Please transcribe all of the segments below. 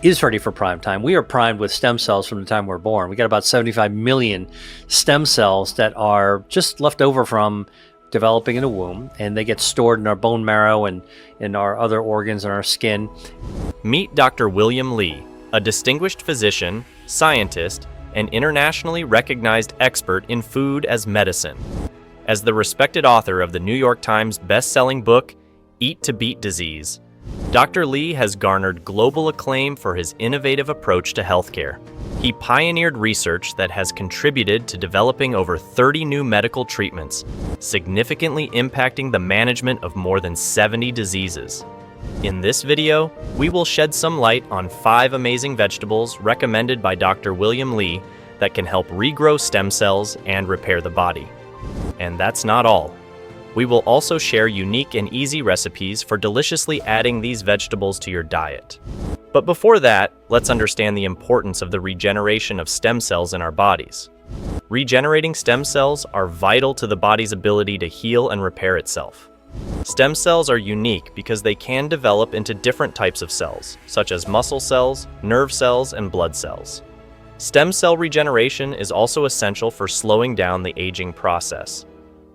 is ready for prime time. We are primed with stem cells from the time we're born. We got about 75 million stem cells that are just left over from developing in the womb, and they get stored in our bone marrow and in our other organs and our skin. Meet Dr. William Li, a distinguished physician, scientist, and internationally recognized expert in food as medicine. As the respected author of the New York Times best-selling book, Eat to Beat Disease, Dr. Li has garnered global acclaim for his innovative approach to healthcare. He pioneered research that has contributed to developing over 30 new medical treatments, significantly impacting the management of more than 70 diseases. In this video, we will shed some light on 5 amazing vegetables recommended by Dr. William Li that can help regrow stem cells and repair the body. And that's not all. We will also share unique and easy recipes for deliciously adding these vegetables to your diet. But before that, let's understand the importance of the regeneration of stem cells in our bodies. Regenerating stem cells are vital to the body's ability to heal and repair itself. Stem cells are unique because they can develop into different types of cells, such as muscle cells, nerve cells, and blood cells. Stem cell regeneration is also essential for slowing down the aging process.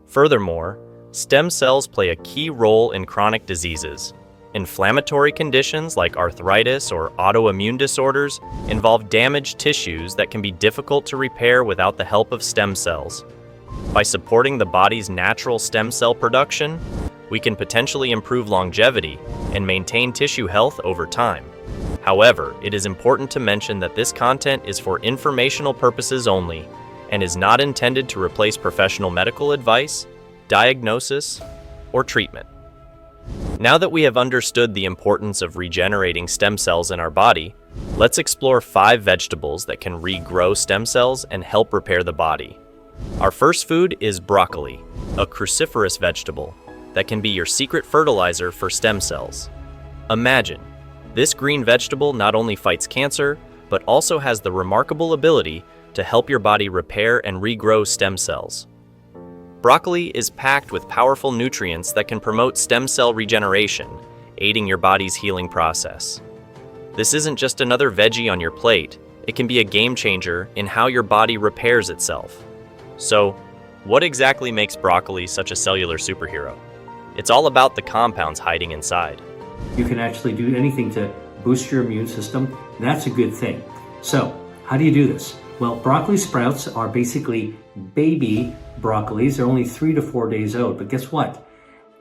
Furthermore, stem cells play a key role in chronic diseases. Inflammatory conditions like arthritis or autoimmune disorders involve damaged tissues that can be difficult to repair without the help of stem cells. By supporting the body's natural stem cell production, we can potentially improve longevity and maintain tissue health over time. However, it is important to mention that this content is for informational purposes only and is not intended to replace professional medical advice, diagnosis, or treatment. Now that we have understood the importance of regenerating stem cells in our body, let's explore 5 vegetables that can regrow stem cells and help repair the body. Our first food is broccoli, a cruciferous vegetable that can be your secret fertilizer for stem cells. Imagine, this green vegetable not only fights cancer, but also has the remarkable ability to help your body repair and regrow stem cells. Broccoli is packed with powerful nutrients that can promote stem cell regeneration, aiding your body's healing process. This isn't just another veggie on your plate, it can be a game changer in how your body repairs itself. So, what exactly makes broccoli such a cellular superhero? It's all about the compounds hiding inside. You can actually do anything to boost your immune system. That's a good thing. So, how do you do this? Well, broccoli sprouts are basically baby broccolis. They're only 3 to 4 days old. But guess what?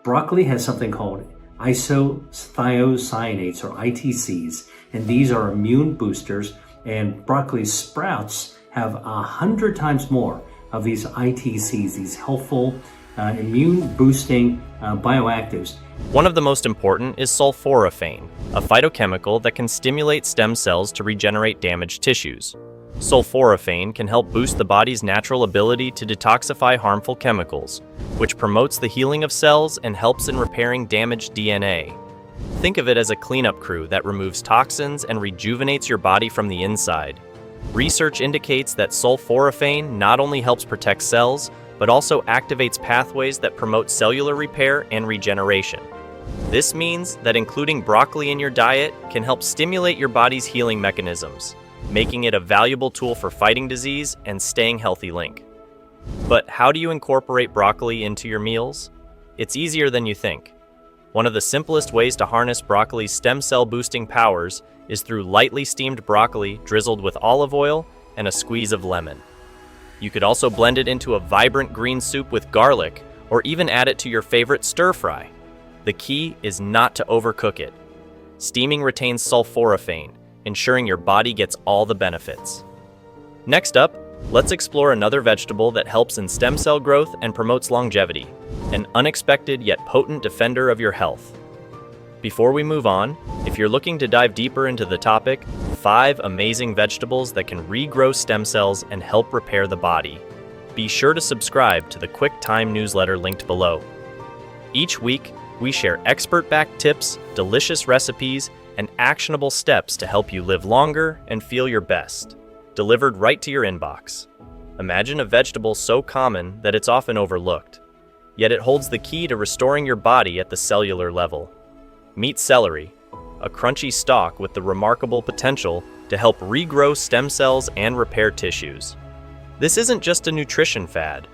Broccoli has something called isothiocyanates or ITCs, and these are immune boosters. And broccoli sprouts have 100 times more of these ITCs, these helpful immune boosting bioactives. One of the most important is sulforaphane, a phytochemical that can stimulate stem cells to regenerate damaged tissues. Sulforaphane can help boost the body's natural ability to detoxify harmful chemicals, which promotes the healing of cells and helps in repairing damaged DNA. Think of it as a cleanup crew that removes toxins and rejuvenates your body from the inside. Research indicates that sulforaphane not only helps protect cells, but also activates pathways that promote cellular repair and regeneration. This means that including broccoli in your diet can help stimulate your body's healing mechanisms, making it a valuable tool for fighting disease and staying healthy link. But how do you incorporate broccoli into your meals? It's easier than you think. One of the simplest ways to harness broccoli's stem cell boosting powers is through lightly steamed broccoli drizzled with olive oil and a squeeze of lemon. You could also blend it into a vibrant green soup with garlic, or even add it to your favorite stir fry. The key is not to overcook it. Steaming retains sulforaphane, ensuring your body gets all the benefits. Next up, let's explore another vegetable that helps in stem cell growth and promotes longevity, an unexpected yet potent defender of your health. Before we move on, if you're looking to dive deeper into the topic, 5 amazing vegetables that can regrow stem cells and help repair the body, be sure to subscribe to the Quick Time newsletter linked below. Each week, we share expert-backed tips, delicious recipes, and actionable steps to help you live longer and feel your best, delivered right to your inbox. Imagine a vegetable so common that it's often overlooked, yet it holds the key to restoring your body at the cellular level. Meet celery, a crunchy stalk with the remarkable potential to help regrow stem cells and repair tissues. This isn't just a nutrition fad.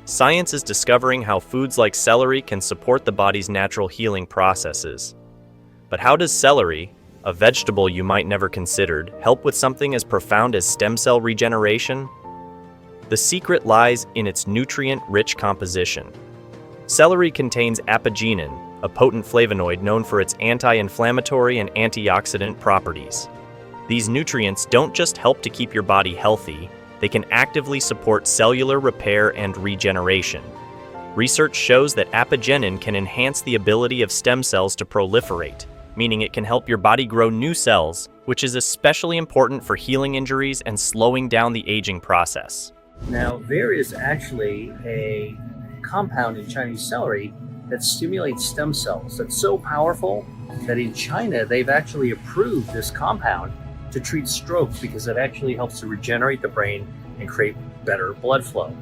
Science is discovering how foods like celery can support the body's natural healing processes. But how does celery, a vegetable you might never considered, help with something as profound as stem cell regeneration? The secret lies in its nutrient-rich composition. Celery contains apigenin, a potent flavonoid known for its anti-inflammatory and antioxidant properties. These nutrients don't just help to keep your body healthy, they can actively support cellular repair and regeneration. Research shows that apigenin can enhance the ability of stem cells to proliferate, meaning it can help your body grow new cells, which is especially important for healing injuries and slowing down the aging process. Now, there is actually a compound in Chinese celery that stimulates stem cells that's so powerful that in China they've actually approved this compound to treat stroke because it actually helps to regenerate the brain and create better blood flow.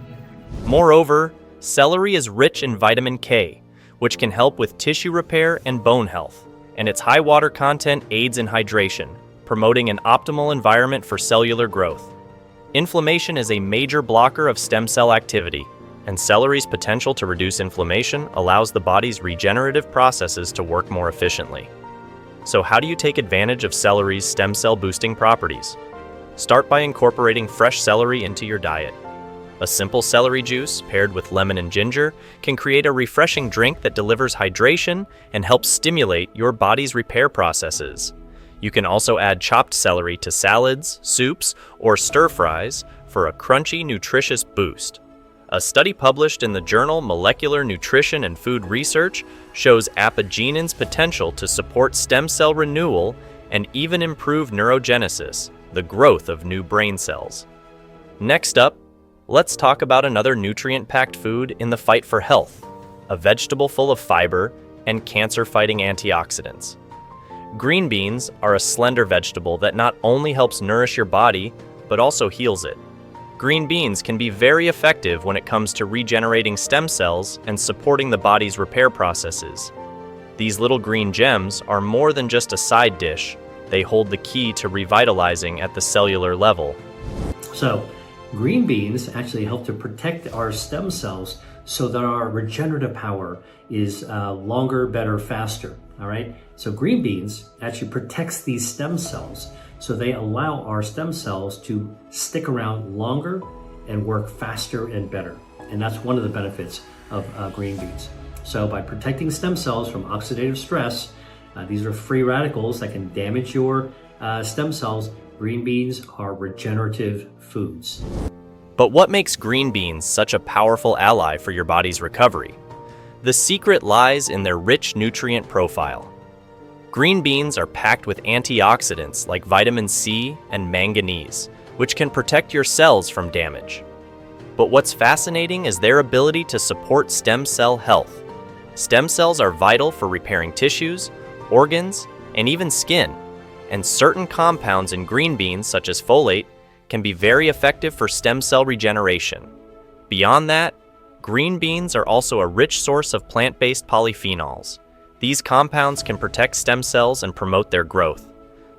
Moreover, celery is rich in vitamin K, which can help with tissue repair and bone health, and its high water content aids in hydration, promoting an optimal environment for cellular growth. Inflammation is a major blocker of stem cell activity, and celery's potential to reduce inflammation allows the body's regenerative processes to work more efficiently. So how do you take advantage of celery's stem cell boosting properties? Start by incorporating fresh celery into your diet. A simple celery juice paired with lemon and ginger can create a refreshing drink that delivers hydration and helps stimulate your body's repair processes. You can also add chopped celery to salads, soups, or stir-fries for a crunchy, nutritious boost. A study published in the journal Molecular Nutrition and Food Research shows apigenin's potential to support stem cell renewal and even improve neurogenesis, the growth of new brain cells. Next up, let's talk about another nutrient-packed food in the fight for health, a vegetable full of fiber and cancer-fighting antioxidants. Green beans are a slender vegetable that not only helps nourish your body, but also heals it. Green beans can be very effective when it comes to regenerating stem cells and supporting the body's repair processes. These little green gems are more than just a side dish. They hold the key to revitalizing at the cellular level. So, green beans actually help to protect our stem cells so that our regenerative power is longer, better, faster. All right. So green beans actually protects these stem cells, so they allow our stem cells to stick around longer and work faster and better. And that's one of the benefits of green beans. So by protecting stem cells from oxidative stress, these are free radicals that can damage your stem cells. Green beans are regenerative foods. But what makes green beans such a powerful ally for your body's recovery? The secret lies in their rich nutrient profile. Green beans are packed with antioxidants like vitamin C and manganese, which can protect your cells from damage. But what's fascinating is their ability to support stem cell health. Stem cells are vital for repairing tissues, organs, and even skin, and certain compounds in green beans, such as folate, can be very effective for stem cell regeneration. Beyond that, green beans are also a rich source of plant-based polyphenols. These compounds can protect stem cells and promote their growth.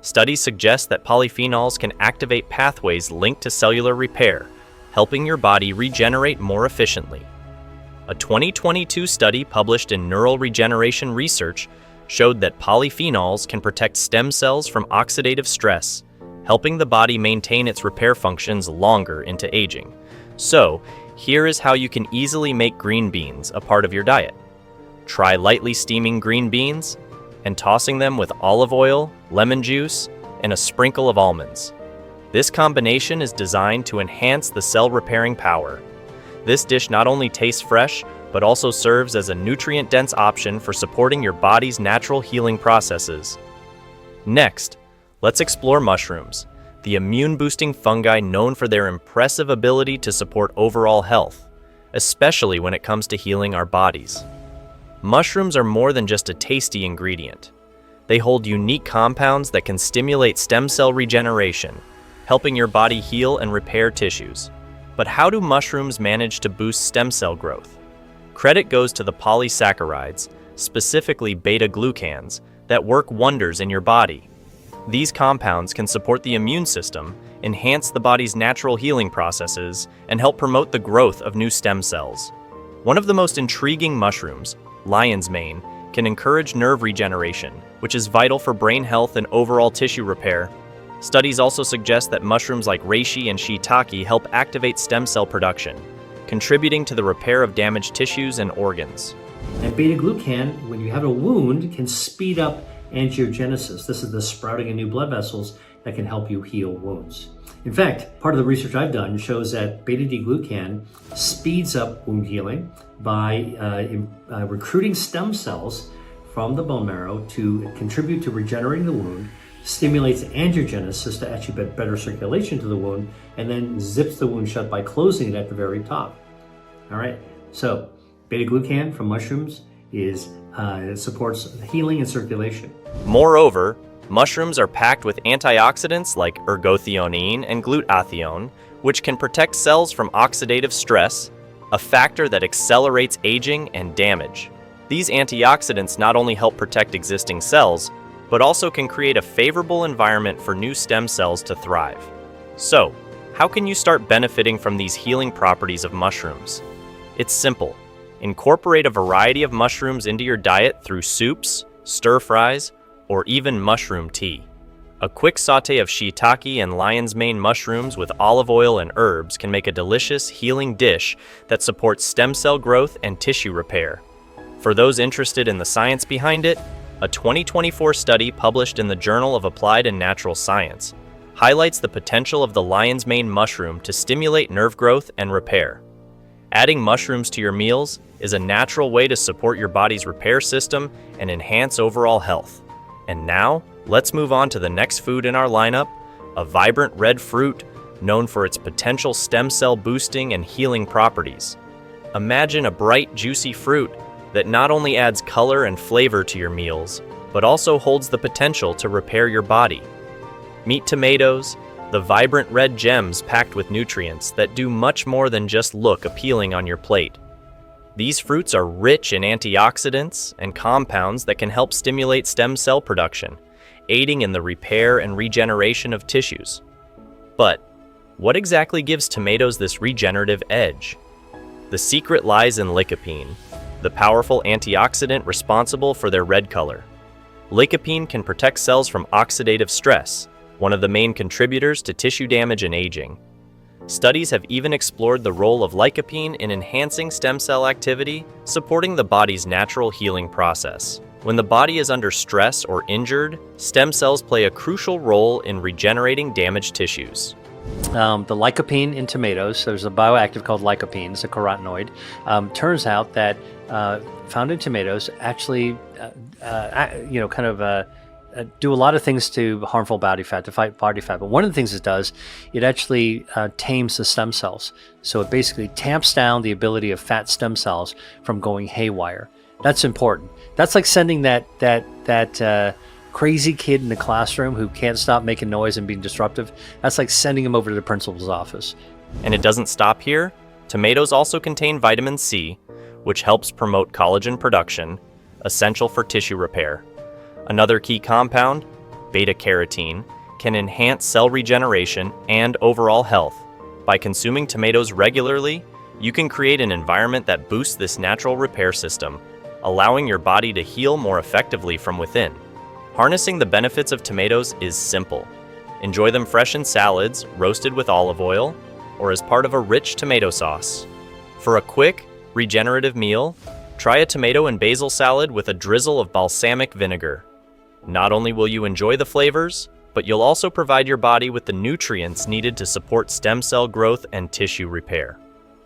Studies suggest that polyphenols can activate pathways linked to cellular repair, helping your body regenerate more efficiently. A 2022 study published in Neural Regeneration Research showed that polyphenols can protect stem cells from oxidative stress, helping the body maintain its repair functions longer into aging. So, here is how you can easily make green beans a part of your diet. Try lightly steaming green beans and tossing them with olive oil, lemon juice, and a sprinkle of almonds. This combination is designed to enhance the cell repairing power. This dish not only tastes fresh, but also serves as a nutrient-dense option for supporting your body's natural healing processes. Next, let's explore mushrooms, the immune-boosting fungi known for their impressive ability to support overall health, especially when it comes to healing our bodies. Mushrooms are more than just a tasty ingredient. They hold unique compounds that can stimulate stem cell regeneration, helping your body heal and repair tissues. But how do mushrooms manage to boost stem cell growth? Credit goes to the polysaccharides, specifically beta-glucans, that work wonders in your body. These compounds can support the immune system, enhance the body's natural healing processes, and help promote the growth of new stem cells. One of the most intriguing mushrooms, lion's mane, can encourage nerve regeneration, which is vital for brain health and overall tissue repair. Studies also suggest that mushrooms like reishi and shiitake help activate stem cell production, contributing to the repair of damaged tissues and organs. And beta-glucan, when you have a wound, can speed up angiogenesis. This is the sprouting of new blood vessels that can help you heal wounds. In fact, part of the research I've done shows that beta-glucan speeds up wound healing by recruiting stem cells from the bone marrow to contribute to regenerating the wound, stimulates angiogenesis to actually get better circulation to the wound, and then zips the wound shut by closing it at the very top. All right, so beta-glucan from mushrooms supports healing and circulation. Moreover, mushrooms are packed with antioxidants like ergothioneine and glutathione, which can protect cells from oxidative stress, a factor that accelerates aging and damage. These antioxidants not only help protect existing cells, but also can create a favorable environment for new stem cells to thrive. So, how can you start benefiting from these healing properties of mushrooms? It's simple. Incorporate a variety of mushrooms into your diet through soups, stir-fries, or even mushroom tea. A quick sauté of shiitake and lion's mane mushrooms with olive oil and herbs can make a delicious, healing dish that supports stem cell growth and tissue repair. For those interested in the science behind it, a 2024 study published in the Journal of Applied and Natural Science highlights the potential of the lion's mane mushroom to stimulate nerve growth and repair. Adding mushrooms to your meals is a natural way to support your body's repair system and enhance overall health. And now, let's move on to the next food in our lineup, a vibrant red fruit known for its potential stem cell boosting and healing properties. Imagine a bright, juicy fruit that not only adds color and flavor to your meals, but also holds the potential to repair your body. Meet tomatoes, the vibrant red gems packed with nutrients that do much more than just look appealing on your plate. These fruits are rich in antioxidants and compounds that can help stimulate stem cell production, aiding in the repair and regeneration of tissues. But what exactly gives tomatoes this regenerative edge? The secret lies in lycopene, the powerful antioxidant responsible for their red color. Lycopene can protect cells from oxidative stress, one of the main contributors to tissue damage and aging. Studies have even explored the role of lycopene in enhancing stem cell activity, supporting the body's natural healing process. When the body is under stress or injured, stem cells play a crucial role in regenerating damaged tissues. The lycopene in tomatoes, there's a bioactive called lycopene, it's a carotenoid. Turns out that found in tomatoes actually, do a lot of things to harmful body fat, to fight body fat. But one of the things it does, it actually tames the stem cells. So it basically tamps down the ability of fat stem cells from going haywire. That's important. That's like sending that crazy kid in the classroom who can't stop making noise and being disruptive. That's like sending him over to the principal's office. And it doesn't stop here. Tomatoes also contain vitamin C, which helps promote collagen production, essential for tissue repair. Another key compound, beta-carotene, can enhance cell regeneration and overall health. By consuming tomatoes regularly, you can create an environment that boosts this natural repair system, allowing your body to heal more effectively from within. Harnessing the benefits of tomatoes is simple. Enjoy them fresh in salads, roasted with olive oil, or as part of a rich tomato sauce. For a quick, regenerative meal, try a tomato and basil salad with a drizzle of balsamic vinegar. Not only will you enjoy the flavors, but you'll also provide your body with the nutrients needed to support stem cell growth and tissue repair.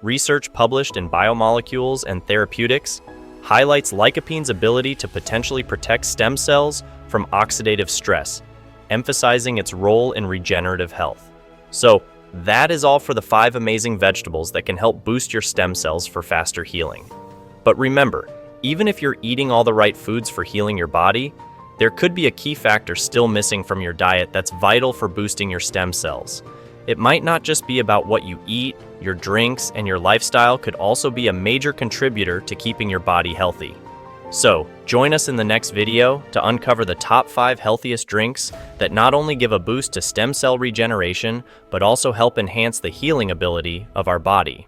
Research published in Biomolecules and Therapeutics highlights lycopene's ability to potentially protect stem cells from oxidative stress, emphasizing its role in regenerative health. So, that is all for the 5 amazing vegetables that can help boost your stem cells for faster healing. But remember, even if you're eating all the right foods for healing your body, there could be a key factor still missing from your diet that's vital for boosting your stem cells. It might not just be about what you eat, your drinks, and your lifestyle could also be a major contributor to keeping your body healthy. So, Join us in the next video to uncover the top 5 healthiest drinks that not only give a boost to stem cell regeneration, but also help enhance the healing ability of our body.